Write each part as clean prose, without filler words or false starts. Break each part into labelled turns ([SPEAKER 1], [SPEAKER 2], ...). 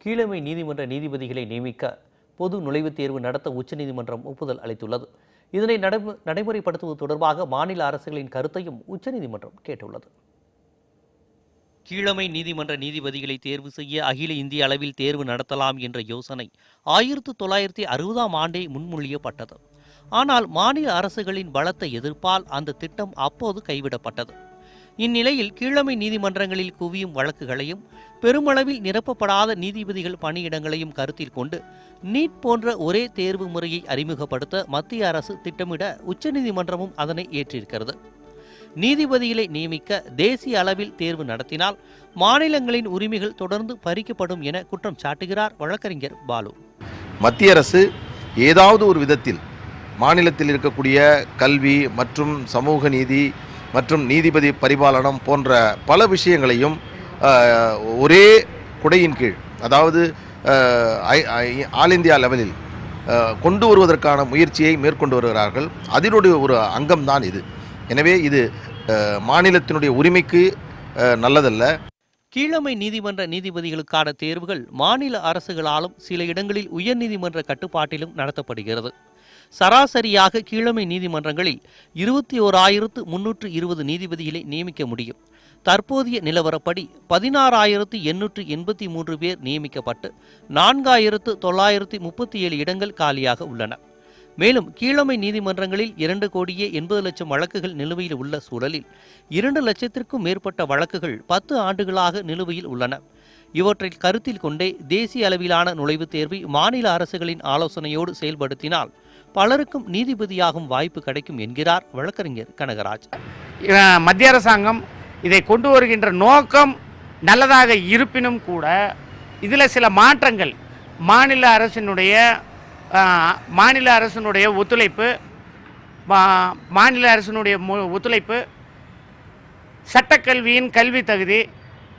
[SPEAKER 1] கீழமை நீதிமன்ற நீதிபதிகளை நியமிக்க பொது நுழைவுத் தேர்வு நடத்த உச்சநீதிமன்றம் ஒப்புதல் அளித்துள்ளது. இதனை நடைமுறைப்படுத்துவது தொடர்பாக மாநில அரசுகளின் கருத்தையும் உச்சநீதிமன்றம் கேட்டுள்ளது. கீழமை நீதிமன்ற நீதிபதிகளை தேர்வு செய்ய அகில இந்திய அளவில் தேர்வு நடத்தலாம் என்ற யோசனை 1960ஆம் ஆண்டே முன்மொழியப்பட்டது. ஆனால் மாநில அரசுகளின் பலத்த எதிர்ப்பால் அந்த திட்டம் அப்போது கைவிடப்பட்டது. இந்நிலையில் கீழமை நீதிமன்றங்களில் குவியும் வழக்குகளையும் பெருமளவில் நிரப்பப்படாத நீதிபதிகள் பணியிடங்களையும் கருத்தில் கொண்டு நீட் போன்ற ஒரே தேர்வு முறையை அறிமுகப்படுத்த மத்திய அரசு திட்டமிட உச்சநீதிமன்றமும் அதனை ஏற்றிருக்கிறது. நீதிபதிகளை நியமிக்க தேசிய அளவில் தேர்வு நடத்தினால் மாநிலங்களின் உரிமைகள் தொடர்ந்து பறிக்கப்படும் என குற்றம் சாட்டுகிறார் வழக்கறிஞர் பாலு.
[SPEAKER 2] மத்திய அரசு ஏதாவது ஒரு விதத்தில் மாநிலத்தில் இருக்கக்கூடிய கல்வி மற்றும் சமூக நீதி மற்றும் நீதிபதி பரிபாலனம் போன்ற பல விஷயங்களையும் ஒரே குடையின் கீழ், அதாவது ஆல் இந்தியா லெவலில் கொண்டு வருவதற்கான முயற்சியை மேற்கொண்டு வருகிறார்கள். அதனுடைய ஒரு அங்கம்தான் இது. எனவே இது மாநிலத்தினுடைய உரிமைக்கு நல்லதல்ல.
[SPEAKER 1] கீழமை நீதிமன்ற நீதிபதிகளுக்கான தேர்வுகள் மாநில அரசுகளாலும் சில இடங்களில் உயர்நீதிமன்ற கட்டுப்பாட்டிலும் நடத்தப்படுகிறது. சராசரியாக கீழமை நீதிமன்றங்களில் 21,320 நீதிபதிகளை நியமிக்க முடியும். தற்போதைய நிலவரப்படி 16,883 பேர் நியமிக்கப்பட்டு 4,937 இடங்கள் காலியாக உள்ளன. மேலும் கீழமை நீதிமன்றங்களில் 2,80,00,000 வழக்குகள் நிலுவையில் உள்ள சூழலில் 2 லட்சத்திற்கும் மேற்பட்ட வழக்குகள் 10 ஆண்டுகளாக நிலுவையில் உள்ளன. இவற்றை கருத்தில் கொண்டே தேசிய அளவிலான நுழைவுத் தேர்வை மாநில அரசுகளின் ஆலோசனையோடு செயல்படுத்தினால் பலருக்கும் நீதிபதியாகும் வாய்ப்பு கிடைக்கும் என்கிறார் வழக்கறிஞர் கனகராஜ்.
[SPEAKER 3] மத்திய அரசாங்கம் இதை கொண்டு வருகின்ற நோக்கம் நல்லதாக இருப்பினும் கூட இதில் சில மாற்றங்கள் மாநில அரசினுடைய ஒத்துழைப்பு சட்டக்கல்வியின் கல்வி தகுதி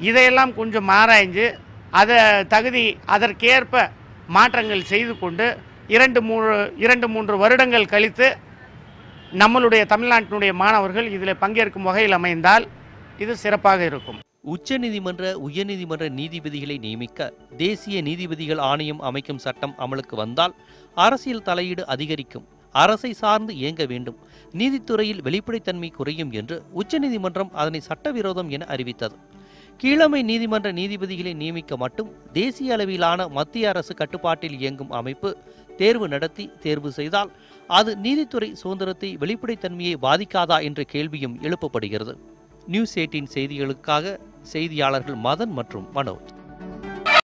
[SPEAKER 3] இதையெல்லாம் கொஞ்சம் ஆராய்ந்து அதற்கேற்ப மாற்றங்கள் செய்து கொண்டு 2-3 வருடங்கள் கழித்து நம்மளுடைய தமிழ்நாட்டினுடைய மாணவர்கள் இதில் பங்கேற்கும் வகையில் அமைந்தால் இது சிறப்பாக இருக்கும்.
[SPEAKER 1] உச்சநீதிமன்ற உயர்நீதிமன்ற நீதிபதிகளை நியமிக்க தேசிய நீதிபதிகள் ஆணையம் அமைக்கும் சட்டம் அமலுக்கு வந்தால் அரசியல் தலையீடு அதிகரிக்கும், அரசை சார்ந்து இயங்க வேண்டும், நீதித்துறையில் வெளிப்படைத்தன்மை குறையும் என்று உச்சநீதிமன்றம் அதனை சட்டவிரோதம் என அறிவித்தது. கீழமை நீதிமன்ற நீதிபதிகளை நியமிக்க மட்டும் தேசிய அளவிலான மத்திய அரசு கட்டுப்பாட்டில் இயங்கும் அமைப்பு தேர்வு நடத்தி தேர்வு செய்தால் அது நீதித்துறை சுதந்திரத்தை வெளிப்படைத்தன்மையை பாதிக்காதா என்ற கேள்வியும் எழுப்பப்படுகிறது. நியூஸ் 18 செய்திகளுக்காக செய்தியாளர்கள் மதன் மற்றும் மனோஜ்.